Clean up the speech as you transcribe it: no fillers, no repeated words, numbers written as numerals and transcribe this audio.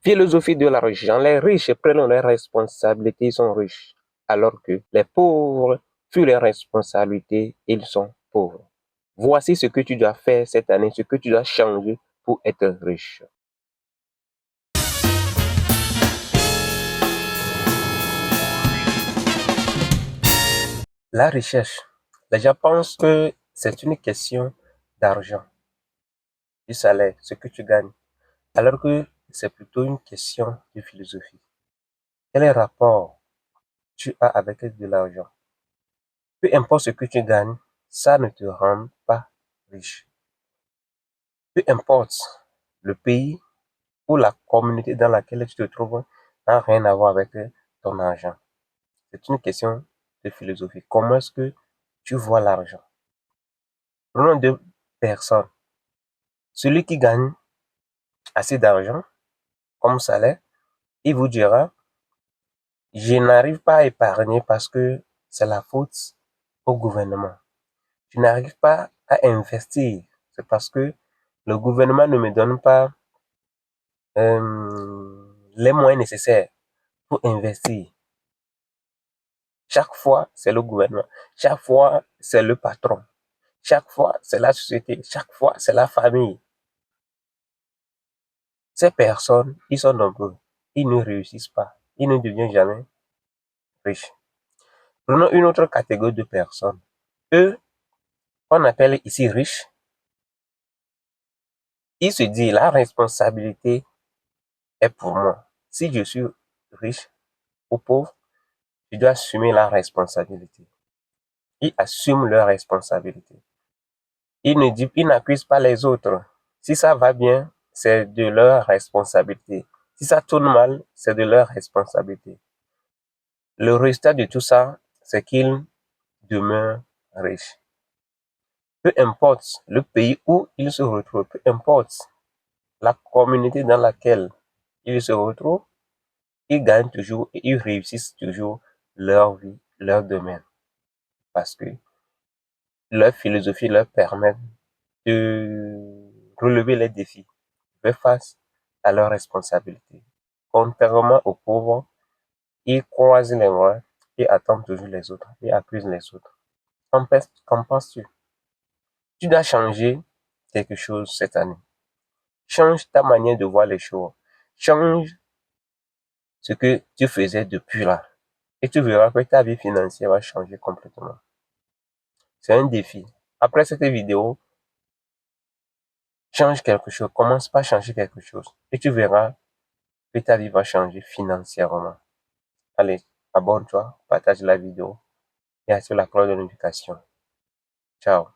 Philosophie de l'argent. Les riches prennent leurs responsabilités, ils sont riches, alors que les pauvres fuient leurs responsabilités, ils sont pauvres. Voici ce que tu dois faire cette année, ce que tu dois changer pour être riche. La richesse. Les gens pensent que c'est une question d'argent, du salaire, ce que tu gagnes, alors que c'est plutôt une question de philosophie. Quel est le rapport tu as avec de l'argent? Peu importe ce que tu gagnes, ça ne te rend pas riche. Peu importe le pays ou la communauté dans laquelle tu te trouves, n'a rien à voir avec ton argent. C'est une question de philosophie. Comment est-ce que tu vois l'argent? Prenons deux personnes. Celui qui gagne assez d'argent comme salaire, il vous dira, je n'arrive pas à épargner parce que c'est la faute au gouvernement. Je n'arrive pas à investir, c'est parce que le gouvernement ne me donne pas les moyens nécessaires pour investir. Chaque fois, c'est le gouvernement. Chaque fois, c'est le patron. Chaque fois, c'est la société. Chaque fois, c'est la famille. Ces personnes, ils sont nombreux. Ils ne réussissent pas. Ils ne deviennent jamais riches. Prenons une autre catégorie de personnes. Eux, qu'on appelle ici riches, ils se disent la responsabilité est pour moi. Si je suis riche ou pauvre, je dois assumer la responsabilité. Ils assument leur responsabilité. Ils n'accusent pas les autres. Si ça va bien, c'est de leur responsabilité. Si ça tourne mal, c'est de leur responsabilité. Le résultat de tout ça, c'est qu'ils demeurent riches. Peu importe le pays où ils se retrouvent, peu importe la communauté dans laquelle ils se retrouvent, ils gagnent toujours et ils réussissent toujours leur vie, leur domaine. Parce que leur philosophie leur permet de relever les défis, faire face à leurs responsabilités. Contrairement aux pauvres, ils croisent les bras et attendent toujours les autres et accusent les autres. Qu'en penses-tu? Tu dois changer quelque chose cette année. Change ta manière de voir les choses. Change ce que tu faisais depuis là. Et tu verras que ta vie financière va changer complètement. C'est un défi. Après cette vidéo, change quelque chose. Commence par changer quelque chose. Et tu verras que ta vie va changer financièrement. Allez, abonne-toi, partage la vidéo et active la cloche de notification. Ciao.